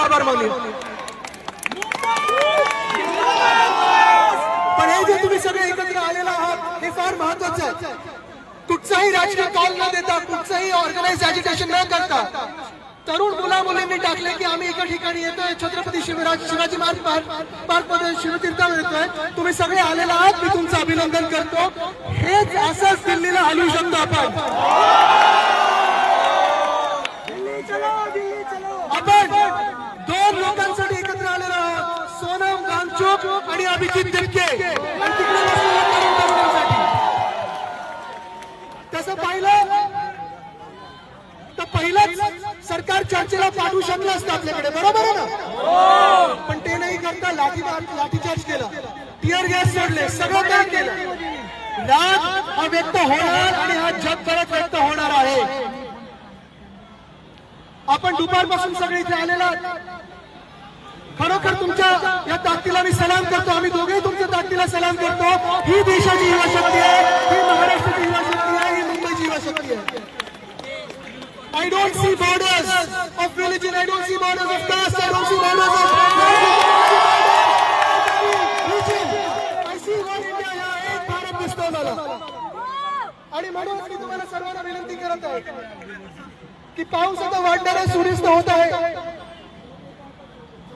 आभार मानेन. पण हे जे तुम्ही सगळे एकत्र आलेला आहात हे फार महत्वाचं आहे. कुठचाही राजकीय कॉल न देता, कुठचंही ऑर्गनाइज ॲजिटेशन न करता तरुण मुला मुलींनी टाकले की आम्ही एका ठिकाणी येतोय, छत्रपती शिवाजी महाराज पार्क मध्ये शिवतीर्थावर येतोय. तुम्ही सगळे आलेला आहात, मी तुमचं अभिनंदन करतो. हेच असंच दिल्लीला हलवू शकतो आपण. आपण दोन लोकांसाठी एकत्र आलेलो आहोत, सोनम वांगचुक आणि अभिजित दिपके. तसं पाहिलं तर पहिलंच सरकार चर्चेला पाठवू शकलं असतं आपल्याकडे, बरोबर आहे ना. पण ते नाही करता लाठीचार्ज केला, टिअर गॅस सोडले, सगळं काय केलं. राग हा व्यक्त होणार आणि हा जगभरात व्यक्त होणार आहे. आपण दुपारपासून सगळे इथे आलेला, खरोखर तुमच्या या ताकदीला मी सलाम करतो. आम्ही दोघेही तुमच्या ताकदीला सलाम करतो. ही देशाची युवा शक्ती आहे, ही महाराष्ट्राची युवा शक्ती आहे, ही मुंबईची युवा शक्ती आहे. I don't see borders of religion, I don't see borders of caste, I don't see borders of religion. I see one India, या एक भारत दिसतो मला. आणि म्हणून मी तुम्हाला सर्वांना विनंती करत आहे की पाऊस आता वाढणार आहे, सूर्यास्त होत आहे,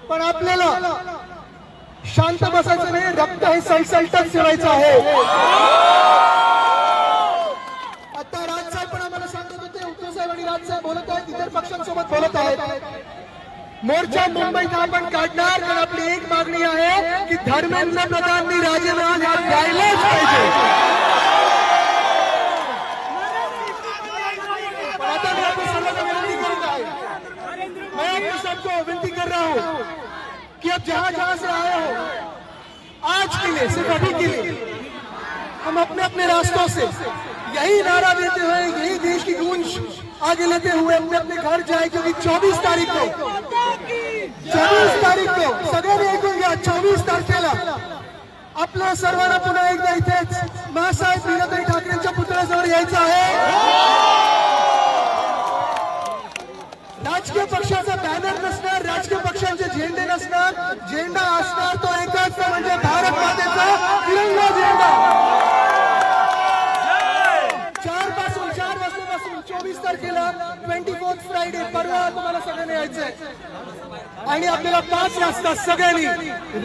पण आपल्याला शांत बसायचं नाही. रक्त हे सळसळतच ठेवायचं आहे. आता राजसाहेब पण आम्हाला सांगत होते, उद्धव साहेब आणि राजसाहेब बोलत आहेत, इतर पक्षांसोबत बोलत आहेत. मोर्चा मुंबईत आपण काढणार, कारण आपली एक मागणी आहे की धर्मेंद्र प्रधाननी राजीनामा द्यायलाच पाहिजे. आता मी आपल्या सर्वांना विनंती करत आहे, मैं सबको विनती कर रहा हूं कि अब जहां जहां से आए हो, आज के लिए, सिर्फ अभी के लिए, हम अपने अपने रास्तों से यही नारा देते हुए, यही देश की गूंज आगे लेते हुए अपने अपने घर जाए. क्योंकि 24 तारीख को सगळ्यांनी ऐकून घ्या, 24 तारखेला आपल्या सर्वांना पुन्हा एकदा इथेच मासाहेब मीनाताई ठाकरेंच्या पुतळ्याजवळ यायचं आहे. राजकीय पक्षाचा बॅनर नसणार, राजकीय पक्षांचे झेंडे नसणार, झेंडा असणार तो एकच, म्हणजे भारत मातेचा तिरंगा झेंडा. 4 वाजल्यापासून 24 तारखेला 24th फ्रायडे, परवा तुम्हाला सगळ्यांनी यायचंय. आणि आपल्याला 5 वाजता सगळ्यांनी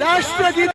राष्ट्रगीत